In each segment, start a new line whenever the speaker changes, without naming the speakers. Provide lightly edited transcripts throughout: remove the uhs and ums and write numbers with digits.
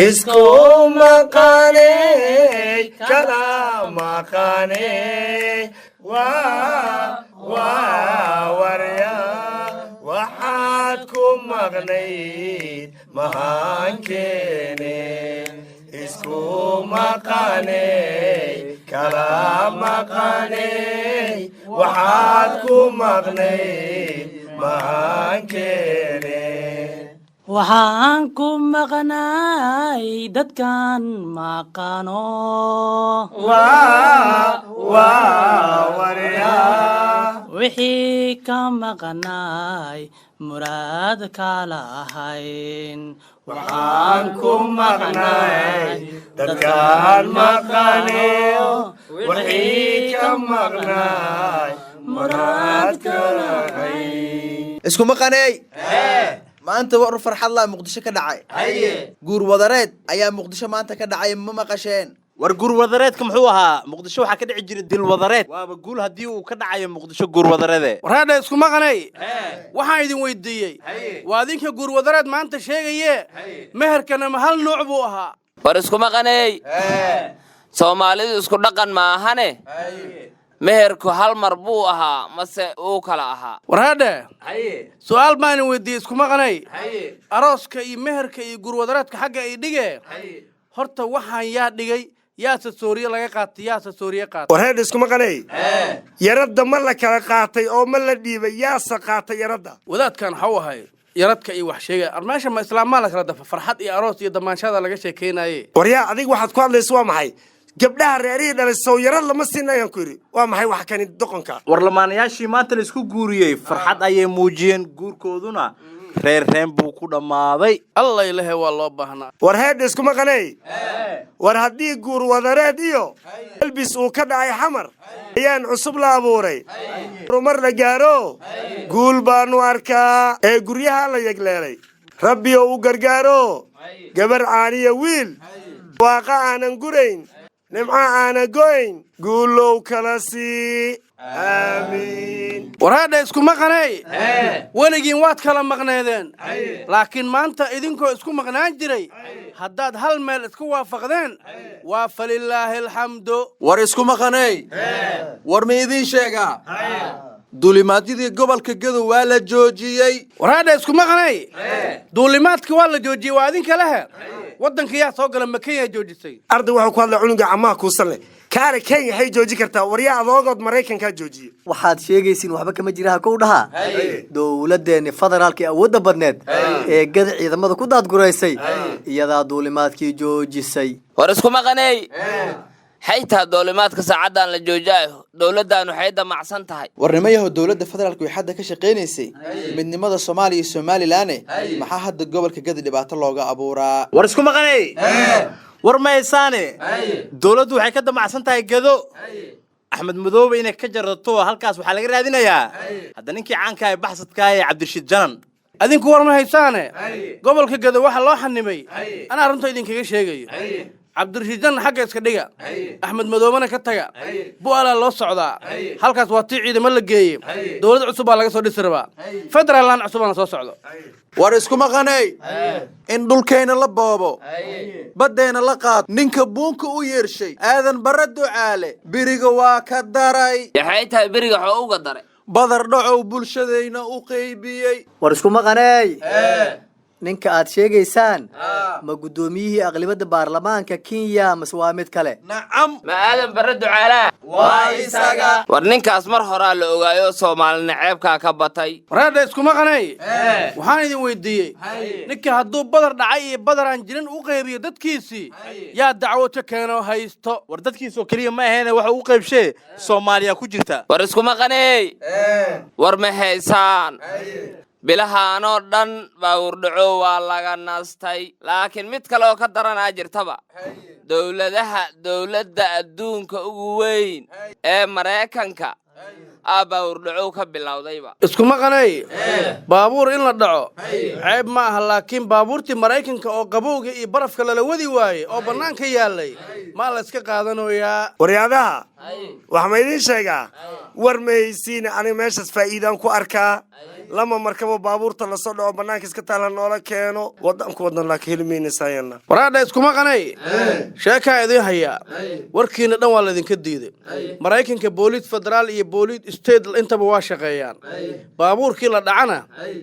isku maqanay kala maqanay warya waxaad ku maqnayd mahankeene isku maqanay kala maqanay waxaad ku maqnayd mahankeene
waxaan ku maqnay dadkan maqano
warya
wixii ka maqnay muraad kala ahayn
waxaan ku maqnay dadkan maqanayo wixii ka maqnay muraad kala ahayn
isku maqanay maanta war farxad la muqdisho ka dhacay guur wadareed ayaa muqdisho maanta ka dhacay ma maqasheen
war guur wadareedka muxuu ahaa muqdisho waxa ka dhici jiray dil wadareed waaba guul hadii uu ka dhacayo muqdisho guur wadareede
waraada isku maqanay waxaan idin weydiiyay waa idinka guur wadareed maanta sheegaye meherkana ma hal nooc buu ahaa
war isku maqanay Soomaalidu isku dhaqan ma ahane meherku hal mar buu ahaa mase uu kala ahaa
waraada su'aal baan weydiiyay isku maqanay arooska iyo meherka iyo guur wadareedka xagga ay dhigay horta waxaan yaa dhigay yaasa Soomaaliya laga qaatay yaasa Soomaaliya qaatay
warheed isku maqanay yarada ma la kala qaatay oo ma la dhiibay yaasa qaatay yarada
wadaadkan waxa uu ahay yaradka iyo wax sheegay armaasha ma islaamada la kala dafa farxad iyo aroos iyo damaanshada laga sheekeenayay
waryaa adiga waxaad ku hadlaysaa waa maxay gabdhaha reerihii dhalay soo yarad lama siinayaan ku yiri waa maxay wax kani doqonka
war lamaanayaashii maanta la isku guuriyay farxad ayay muujiyeen guurkooduna reereen buu ku dhamaaday
Allah ilaahay waa loo baahnaa
warheed isku maqanay war hadii guur wadareed iyo albis uu ka dhacay xamar ayaan cusub la abuuray rumar la gaaro guul baanu arkaa ee guryaha la yagleelay rabbi oo u gargaaro gabar caaniya wiil waaqa aanan gurayn nimca aanan goyn guulow kala sii amiin
waraada isku maqanay weligiin waad kala maqneedeen laakiin maanta idinkoo isku maqnaan jiray haddaad hal meel isku waafaqdeen waa falilaahi alxamdu
war isku maqanay war ma idin sheegaa duulimaadyadii gobolka Gadow waa la joojiyay
waraada isku maqanay duulimaadka waa la joojiyay waa idinka lehe wadanka yaa soo gala Kenya joojisay
arday waxa ku hadlay cunuga amaah ku sanle kaare Kenya hay jooji kartaa waryaa adoogod Mareykanka joojiyay
waxaad sheegaysiin waxba kama jiraha ku dhaha dawladeena federaalka awoodda badneed ee gad ciidamada ku daad gureysay iyada duulimaadkii joojisay
war isku maqanay hayta duulimaadka saacadan la joojayo dawladdan waxay damacsan tahay
warnimayaha dawladda federaalka way hadda ka shaqeynaysay midnimada Soomaaliya iyo Somaliland maxaa hadda gobolka Gadow dhibaato looga abuuraa
war isku maqanay war ma haysaane dawladdu waxay ka damacsan tahay Gadow Axmed Madoobe inay ka jarrato halkaas waxa laga raadinayaa hadda ninkii caanka ah baxsadka ah Cabdirashiid Janan
adinku war ma haysaane gobolka Gadow waxa loo xanimay ana runta idinkaga sheegayo Cabdirashiid Janan xagga iska dhiga Axmed Madoobena ka taga bu'aala loo socdaa halkaas waa tii ciidamada la geeyay dawlad cusub laga soo dhisirba federaalna cusubana soo socdo
war isku maqanay in dhulkeena la boobo badeena la qaad ninka buunka u yeershay aadan barado caale biriga waa ka daray
yaxay tahay biriga xoo uga daray
badar dhacow bulshadeena u qaybiyay
war isku maqanay ninka aad sheegaysaan ma gudoomiyihii aqlibada baarlamaanka Kenya maswaa mid kale
nacam
ma aadan barado caala
waa isaga
war ninkaas mar hore la ogaayo Soomaali naceebka ka batay
waraada isku maqanay waxaan idin weydiiyay ninka hadduu badar dhacay iyo badar aan jirin u qaybiyo dadkiisii yaa dacwado keeno haysto
war dadkiisoo kaliya ma ahayn waxa uu qaybshay Soomaaliya ku jirta
war isku maqanay war ma haysaan bilahaanoo dhan baawur dhaco waa laga nastay laakiin mid kale oo ka daranaa jirtaba dawladda adduunka ugu weyn ee Mareykanka baawur dhaco ka bilowdayba
isku maqanay baabuur in la dhaco ceeb ma aha laakiin baabuurtii Mareykanka oo qabowga iyo barafka la wadi waayay oo banaanka yaalay ma la iska qaadanayaa
waryaadaha wax ma idin sheegaa war ma haysiin ani meeshas faa'iidaan ku arkaa lama markaba baabuurta la soo dhaco bannaanka iska taala noola keeno waddanku waddan laakiin hilmiinaysaayana
waraadha iskuma qanay sheekaa idiin hayaa warkiina dhan waa laydinka diiday maraykanka booliis federaal iyo booliis state intaba waa shaqeeyaan baabuurkii la dhacana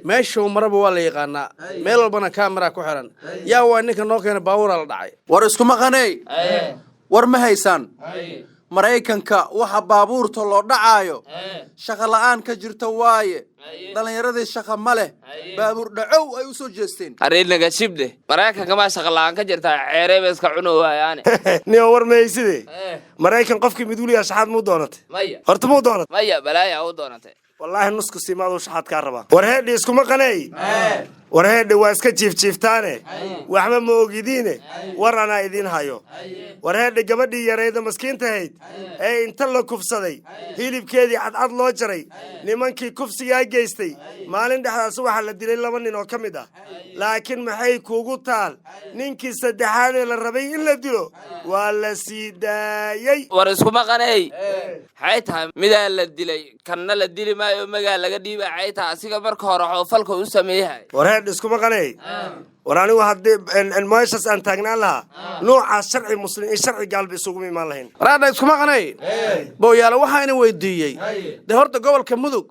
meeshuu maraba waa la yaqaanaa meel walbana kaamera ku xiran yaa waa ninka noo keena baabuura la dhacay
war iskuma qanay war ma haysaan maraykanka waxa baabuurta loo dhacaayo shaqo la'aan ka jirta waaye dhalinyaradii shaqo ma leh baabuur dhacow ay u soo jeesteen
arinaga shibde maraykanka ma shaqa la'aan ka jirta ceereeb iska cuno waayaane
niyo war mayside maraykan qofkii miduuliya shaxaad muu doonatay
maya
horta muu doonatay
maya balaaya u doonatay
wallaahi nusku simaadu shaxaad ka rabaa war heedhi iskuma qanay war heedhi waa iska jiifjiiftaane waxba ma ogidiine war anaa idiin hayo war heedhi gabadhii yarayda maskiinta ahayd ee inta la kufsaday hilibkeedii cadcad loo jaray nimankii kufsigaa geystay maalin dhexdaas waxaa la dilay 2 nin oo ka mid ah laakiin maxay kuugu taal ninkii saddexaad ee la rabay in la dilo waa la sii daayey
war iskuma qanay waxay tahay midaa la dilay kanna la dili maayo magaa laga dhiibay waxay tahay asiga marka hore xoofalka u sameeyay
war heedhi iskuma qanay war anigu haddii meeshaas aan taagnaan lahaa noocaas sharci muslim iyo sharci gaalba isugu imaan lahayn
waraadha iskuma qanay booyaalo waxaa ina weydiiyey dee horta gobolka mudug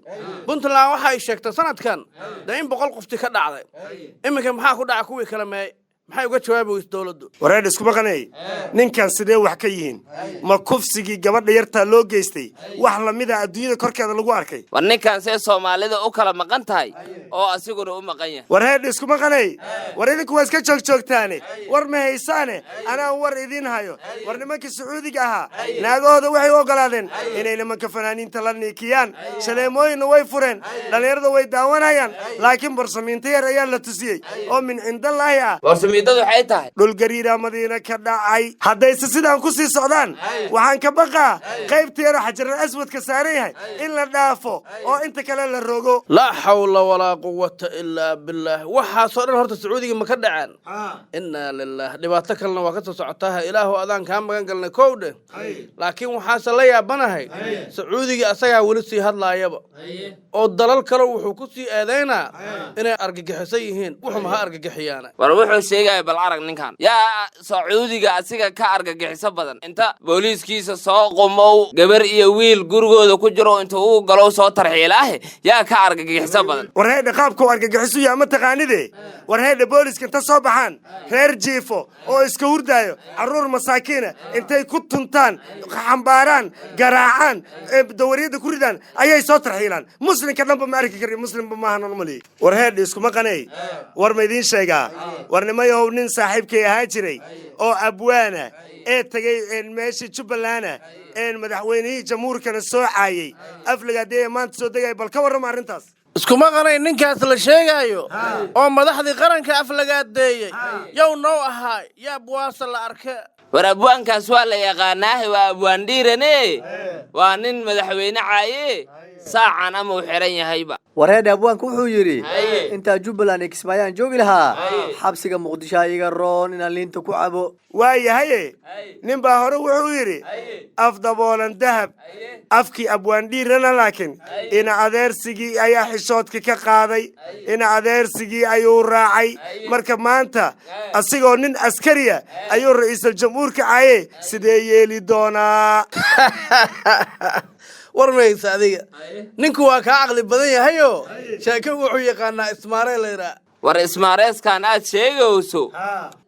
puntland waxa ay sheegtay sanadkan dee in 100 qofti ka dhacday iminka maxaa ku dhaca kuwii kale maxay uga jawaabi weysa dowladdu
wareedh iskuma qanay ninkan sidee wax ka yihiin ma kufsigii gabadha yartaa loo geystay wax lamida adduunyada korkeeda lagu arkay
war ninkan see soomaalida u kala maqan tahay oo asiguna u maqan yahay
wareedh iskuma qanay war idinku waa iska joogtaane war ma haysaane anaa war idin hayo war nimankii sacuudiga ahaa naagahooda waxay u ogolaadeen inay nimanka fanaaniinta la niikiyaan shaleemooyinna way fureen dhalinyarada way daawanayaan laakiin barsamiinta yar ayaa la tusiyey oo min cindallaahi ah
waxay tahay
dhul gariira madiina ka dhacay haddayse sidaan ku sii socdaan waxaan ka baqaa qaybteeda xajaral aswadka saaran yahay in la dhaafo oo inta kale la rogo
laa xawla walaa quwata ilaa billaah waxaasoo dhan horta sacuudiga ma ka dhacaan innaa lillaah dhibaato kalena waa ka soo socotaa ilaahu adaan kaa magan galnay kowdhe laakiin waxaase la yaabanahay sacuudiga asagaa weli sii hadlaayaba oo dalal kale wuxuu ku sii eedaynaa inay argagixisan yihiin wuxuma ha argagixiyaana
sheegay bal arag ninkan yaa sacuudiga asiga ka argagixiso badan inta booliiskiisa soo qumow gabar iyo wiil gurigooda ku jiro inta uu galo soo tarxiilaahe yaa ka argagixiso badan
war heedha qaabka argagixiso yaa ma taqaanide war heedha booliiska inta soo baxaan reer jiifo oo iska hurdaayo caruur masaakiina intay ku tuntaan xambaaraan garaacaan dawariyada ku ridaan ayay soo tarxiilaan muslimka dhanba ma arki kari muslimba maaha normally war heedha iskuma qanay war ma idiin sheegaa war nimayow nin saaxiibkay ahaa jiray oo abwaana ee tagay meeshii Jubbaland madaxweynihii jamhuurkana soo caayay aflagaadee maanta soo degay bal ka warrama arrintaas
iskuma qanay ninkaas la sheegayo oo madaxdii qaranka aflagaadeeyay yow noo ahaa yaa buwaasa la arkay
war abwaankaas waa la yaqaanaa waa abwaan dhiirane waa nin madaxweyne caaye saacan ama u xiran yahayba
wareedha abwaanku wuxuu yidhi intaa Jubbaland Kismaayaan joogi lahaa xabsiga Muqdisho iga roon inaan liinta ku cabo
waayahay nin baa hore wuxuu yidhi afdaboolan dahab afkii abwaan dhiirana laakiin ina adeersigii ayaa xishoodka ka qaaday ina adeersigii ayuu raacay marka maanta asigoo nin askariya ayuu ra'iisul jamhuurka caaye sidee yeeli doonaa
warmaysa adiga ninku waa ka aqli badan yahayo sheeko wuxuu yaqaanaa ismaareelera
war ismaareeskan aad sheegayso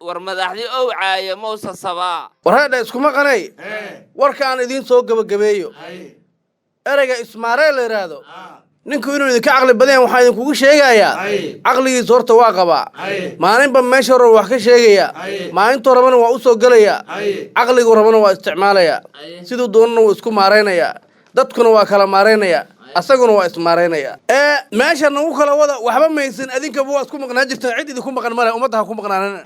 war madaxdii oo caaya Muuse Sabaa
wareedha iskuma qanay warkaan idin soo gabagabeeyo erayga ismaareeleraado ninku inuu idinka aqli badan waxa idin kugu sheegayaa aqligiisa horta waa qabaa maalinba meesha hore wax ka sheegaya maalinta rabana waa u soo galaya aqligu rabana waa isticmaalaya sidoo doonana waa isku maareynaya dadkuna waa kala maareynaya asaguna waa ismaareynaya meesha nagu kala wada waxba maysan adinkaba waa isku maqnaa jirtaan cid idinku maqan male ummadda ha ku maqnaanana